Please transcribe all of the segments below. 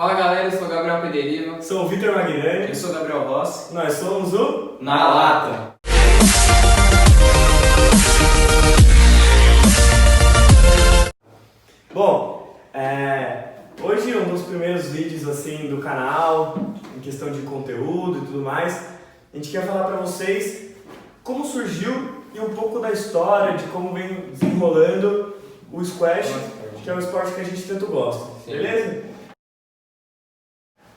Fala galera, eu sou o Gabriel Pederiva. Sou o Vitor Magnani. Eu sou o Gabriel Rossi. Nós somos o Na Lata. Bom, hoje um dos primeiros vídeos assim do canal, em questão de conteúdo e tudo mais, a gente quer falar para vocês como surgiu e um pouco da história de como vem desenrolando o squash, que é o esporte que a gente tanto gosta. Sim. Beleza?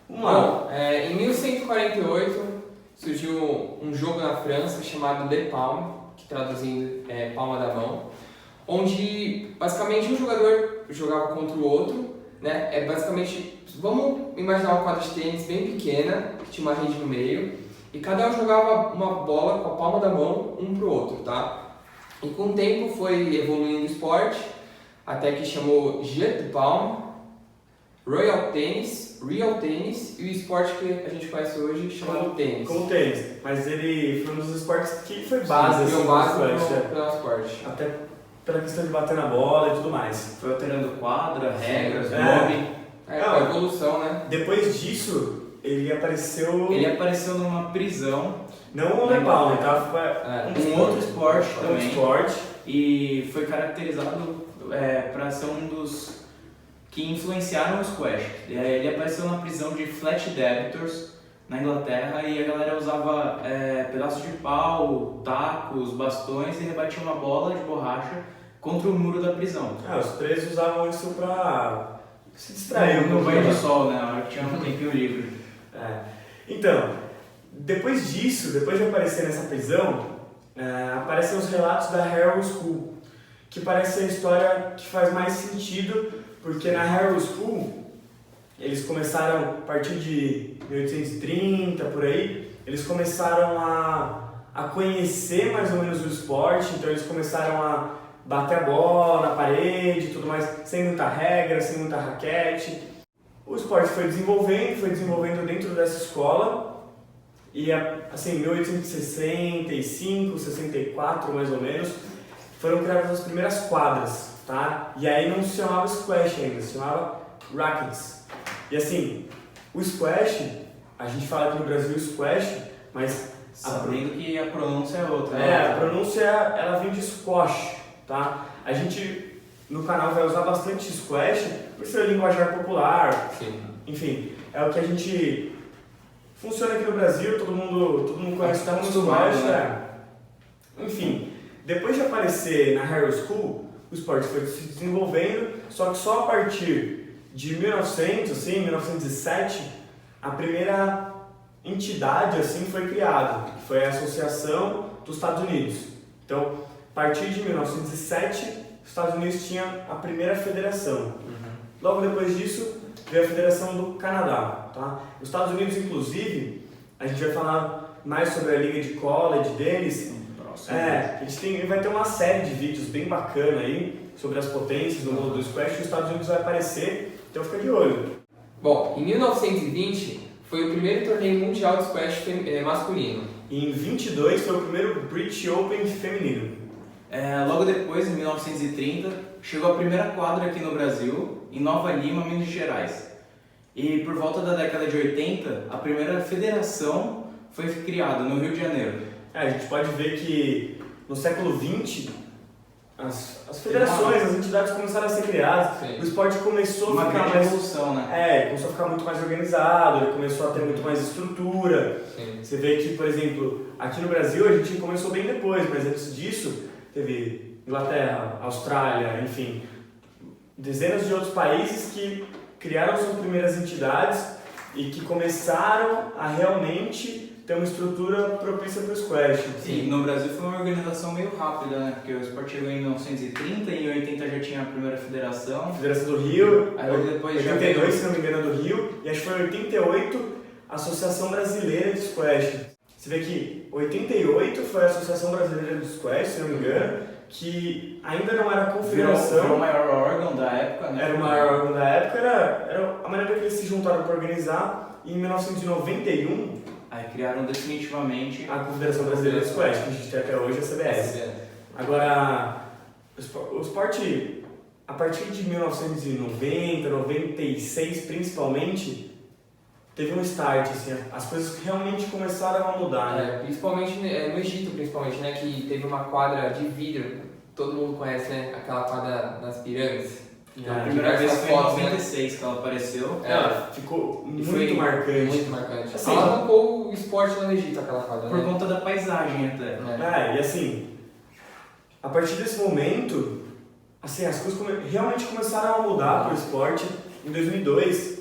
Vamos lá. Bom, em 1148 surgiu um jogo na França chamado Le Palme, que traduzindo é Palma da Mão, onde basicamente um jogador jogava contra o outro, né? Basicamente, vamos imaginar uma quadra de tênis bem pequena, que tinha uma rede no meio, e cada um jogava uma bola com a palma da mão um pro outro, tá? E com o tempo foi evoluindo o esporte, até que chamou Jeu de Paume, Real Tênis e o esporte que a gente conhece hoje chamado tênis. Como tênis, mas ele foi um dos esportes que foi base, Sim, assim, base do esporte. Até pela questão de bater na bola e tudo mais. Foi alterando quadra, regras, nome. A evolução, né? Depois disso, ele apareceu numa prisão. Não o Le Palme, tá? Um outro esporte também. Outro esporte. E foi caracterizado para ser um dos que influenciaram o squash. Ele apareceu na prisão de Flat Debtors, na Inglaterra, e a galera usava pedaços de pau, tacos, bastões e rebatia uma bola de borracha contra o muro da prisão. Os presos usavam isso pra se distrair. No banho de sol, né? Na hora que tinha um tempinho livre. Então, depois disso, depois de aparecer nessa prisão, aparecem os relatos da Harrow School, que parece ser a história que faz mais sentido, porque na Harrow School, eles começaram, a partir de 1830, por aí, eles começaram a conhecer mais ou menos o esporte, então eles começaram a bater a bola na parede e tudo mais, sem muita regra, sem muita raquete. O esporte foi desenvolvendo dentro dessa escola, e assim, em 1865, 64 mais ou menos, foram criadas as primeiras quadras, tá? E aí não se chamava squash ainda, se chamava rackets. E assim, o squash, a gente fala aqui no Brasil squash, mas sabendo que a pronúncia é outra. A pronúncia ela vem de squash, tá? A gente no canal vai usar bastante squash por ser linguajar popular. Sim. Enfim, é o que a gente funciona aqui no Brasil, todo mundo conhece como acostumado, squash, né? Enfim, depois de aparecer na Harrow School, o esporte foi se desenvolvendo, só que só a partir de 1907, a primeira entidade assim foi criada, que foi a Associação dos Estados Unidos. Então, a partir de 1907, os Estados Unidos tinha a primeira federação. Logo depois disso, veio a Federação do Canadá. Tá? Os Estados Unidos, inclusive, a gente vai falar mais sobre a liga de college deles. A gente vai ter uma série de vídeos bem bacana aí sobre as potências do mundo do squash, e os Estados Unidos vai aparecer, então fica de olho. Bom, em 1920 foi o primeiro torneio mundial de squash masculino. E em 22 foi o primeiro British Open feminino. Logo depois, em 1930, chegou a primeira quadra aqui no Brasil, em Nova Lima, Minas Gerais. E por volta da década de 80, a primeira federação foi criada no Rio de Janeiro. A gente pode ver que no século XX, as federações, as entidades começaram a ser criadas. Sim. O esporte começou a ficar mais evolução, né? Começou a ficar muito mais organizado, ele começou a ter muito mais estrutura. Sim. Você vê que, por exemplo, aqui no Brasil a gente começou bem depois, mas antes disso teve Inglaterra, Austrália, enfim, dezenas de outros países que criaram suas primeiras entidades e que começaram a realmente ter uma estrutura propícia para o squash. Sim, no Brasil foi uma organização meio rápida, né? Porque o esporte chegou em 1930 e em 80 já tinha a primeira federação. Federação do Rio, aí depois 82, se não me engano, do Rio, e acho que foi 88 a Associação Brasileira de Squash. Você vê que 88 foi a Associação Brasileira de Squash, se não me engano, que ainda não era a confederação. Era o maior órgão da época, né? Era o maior órgão da época, era a maneira que eles se juntaram para organizar. E em 1991, aí criaram definitivamente a Confederação Brasileira de Squash, que a gente tem até hoje, a CBS. Agora, o esporte a partir de 1990, 96 principalmente, teve um start, assim, as coisas realmente começaram a mudar, né? Principalmente no Egito, principalmente, né, que teve uma quadra de vidro, todo mundo conhece, né, aquela quadra das pirâmides. Então, a primeira vez foi em 96 que ela apareceu. Ela ficou muito foi marcante. Muito marcante. Assim, ela arrancou o esporte lá no Egito, aquela quadra, Por né? conta da paisagem até. E assim, a partir desse momento, assim, as coisas realmente começaram a mudar para o esporte. Em 2002,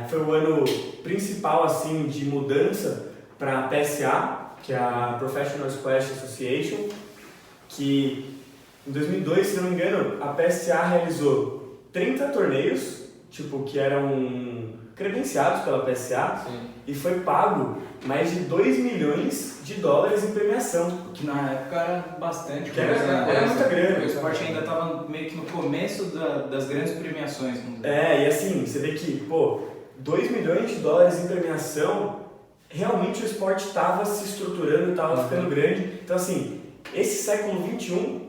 foi o ano principal, assim, de mudança para a PSA, que é a Professional Squash Association, que em 2002, se não me engano, a PSA realizou 30 torneios, tipo, que eram credenciados pela PSA, Sim. e foi pago mais de 2 milhões de dólares em premiação. Que na época era bastante Que era coisa. muita grana. O esporte ainda estava meio que no começo das grandes premiações. Vamos dizer. E assim, você vê que, 2 milhões de dólares em premiação, realmente o esporte estava se estruturando, estava ficando grande. Então assim, esse século XXI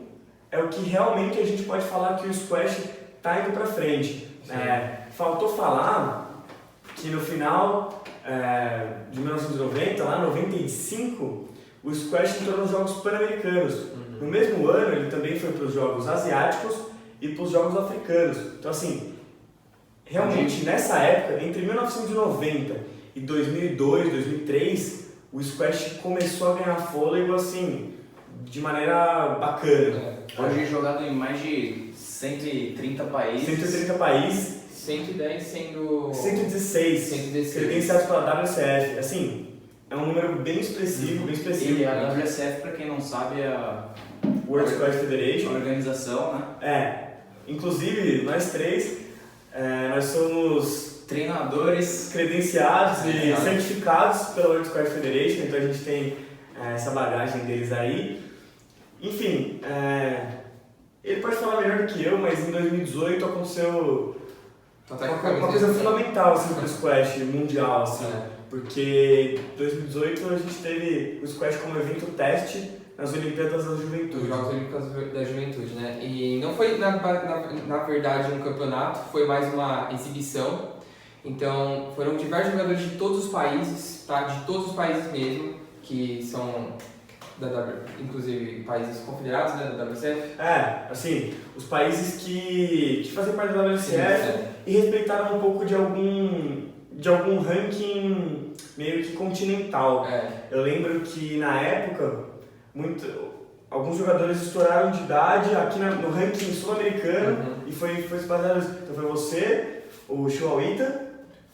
é o que realmente a gente pode falar que o squash está indo para frente. Faltou falar que no final de 1990, lá em 95, o squash entrou nos Jogos Pan-Americanos. No mesmo ano, ele também foi para os Jogos Asiáticos e para os Jogos Africanos. Então assim, realmente nessa época, entre 1990 e 2002, 2003, o squash começou a ganhar fôlego assim, de maneira bacana. Hoje é jogado em mais de 130 países. 130 países. 110 sendo... 116 credenciados pela WCF. Assim, é um número bem expressivo, bem expressivo. E a WCF, para quem não sabe, é a World Squash Federation. Organização, né? Inclusive, nós três, nós somos treinadores credenciados e certificados pela World Squash Federation, então a gente tem essa bagagem deles aí. Enfim, ele pode falar melhor do que eu, mas em 2018 aconteceu uma coisa fundamental assim, para o squash mundial, assim, porque em 2018 a gente teve o squash como evento teste nas Olimpíadas da Juventude. Os Jogos Olímpicos da Juventude, né? E não foi, na verdade, um campeonato, foi mais uma exibição. Então, foram diversos jogadores de todos os países, tá? De todos os países mesmo, que são, inclusive, países confederados, né? Da WCF. Assim, os países que fazem parte da WCF e respeitaram um pouco de algum ranking meio que continental. Eu lembro que, na época, alguns jogadores estouraram de idade aqui no ranking sul-americano e foi baseado nisso. Então foi você, o Shuaita,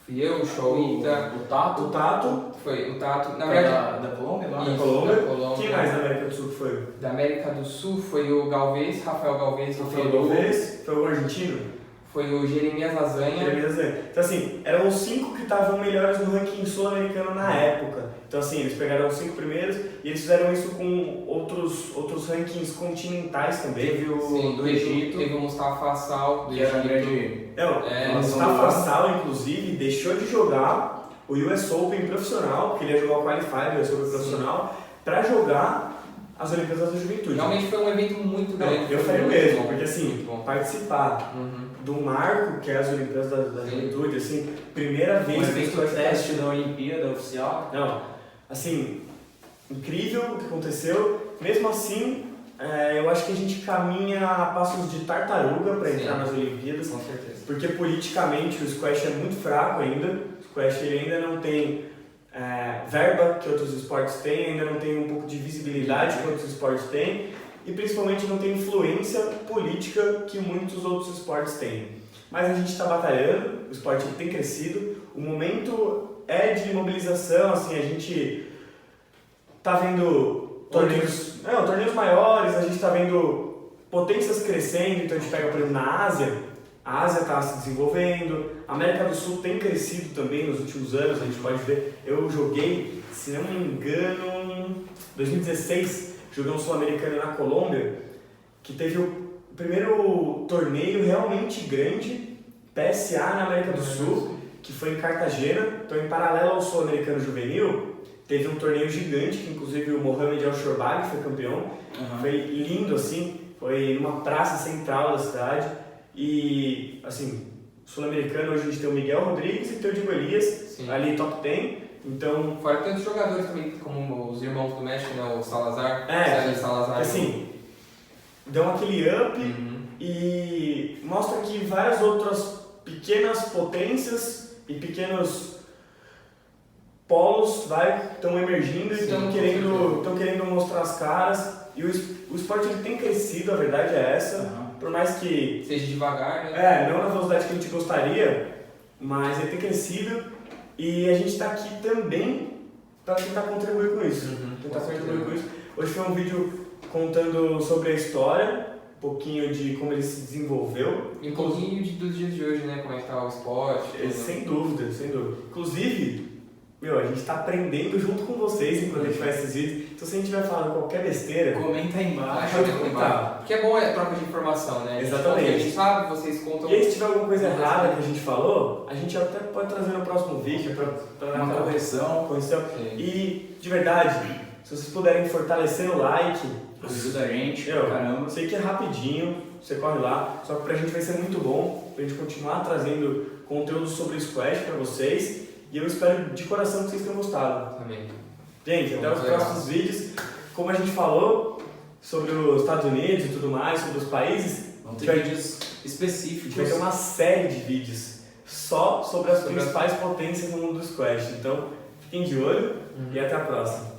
fui eu, o Shuaita, o Tato. Foi o Tato, na verdade... Da Colômbia? Da Colômbia. Quem mais da América do Sul foi? Da América do Sul foi o Galvez, Rafael Galvez. Foi o argentino? Foi o Jeremias Lasanha. Então assim, eram os 5 que estavam melhores no ranking sul-americano na época. Então assim, eles pegaram os 5 primeiros e eles fizeram isso com outros rankings continentais também. Teve o do Egito. Teve o Mustafa Assal do Egito. O Mustafa Assal, inclusive, deixou de jogar o US Open profissional, porque ele ia jogar o Qualifier do US Open profissional, para jogar as Olimpíadas da Juventude. Realmente foi um evento muito grande. Eu falei mesmo, porque assim, participar do marco que é as Olimpíadas da Juventude, assim, primeira vez... Um evento teste da Olimpíada oficial. Não, assim, incrível o que aconteceu. Mesmo assim, eu acho que a gente caminha a passos de tartaruga para entrar nas Olimpíadas. Com certeza. Porque politicamente o squash é muito fraco ainda. O squash ele ainda não tem verba que outros esportes têm, ainda não tem um pouco de visibilidade que outros esportes têm. E principalmente não tem influência política que muitos outros esportes têm. Mas a gente está batalhando, o esporte tem crescido, o momento é de mobilização, assim, a gente está vendo torneios maiores, a gente está vendo potências crescendo, então a gente pega, por exemplo, na Ásia, a Ásia está se desenvolvendo, a América do Sul tem crescido também nos últimos anos, a gente pode ver, eu joguei, se não me engano, em 2016, joguei um sul-americano na Colômbia, que teve o primeiro torneio realmente grande, PSA na América do Sul, que foi em Cartagena. Então, em paralelo ao sul-americano juvenil, teve um torneio gigante, que inclusive o Mohamed El Shorbagy foi campeão. Foi lindo, assim, foi numa praça central da cidade. E, assim, sul-americano hoje a gente tem o Miguel Rodrigues e tem o Diego Elias, Sim. ali top 10. Então, Fora que tantos jogadores também, como os irmãos do México, né? O Salazar, É, Salazar. assim, dão aquele up Uhum. e mostra que várias outras pequenas potências e pequenos polos estão emergindo e Sim, estão com querendo mostrar as caras. E o esporte ele tem crescido, a verdade é essa. Aham. Por mais que, Seja devagar, né? não na velocidade que a gente gostaria, mas ele tem crescido e a gente está aqui também para tentar contribuir com isso. Uhum, Tentar com contribuir certeza. com isso. Hoje foi um vídeo contando sobre a história, um pouquinho de como ele se desenvolveu. E um pouquinho dos dias de hoje, né? Como é que tá o esporte. tudo. Sem dúvida, sem dúvida. Inclusive, a gente está aprendendo junto com vocês enquanto a gente faz esses vídeos. Então se a gente estiver falando qualquer besteira, Comenta aí embaixo. Pode comentar. Porque é bom troca de informação, né? Exatamente. A gente sabe, vocês contam. e aí se tiver alguma coisa errada que a gente falou, a gente até pode trazer no próximo vídeo para dar Uma aquela correção. correção. Sim. E, de verdade, se vocês puderem fortalecer o like, Ajuda a gente, eu caramba. sei que é rapidinho, você corre lá, só que pra gente vai ser muito bom, pra gente continuar trazendo conteúdo sobre o Squash pra vocês, e eu espero de coração que vocês tenham gostado. Também. Gente, até os Muito legal. próximos vídeos. Como a gente falou sobre os Estados Unidos e tudo mais, sobre os países, Vão ter Vai- vídeos a gente específicos. vai ter uma série de vídeos só sobre as Sobre as- principais potências no mundo do Squash. Então, fiquem de olho e até a próxima.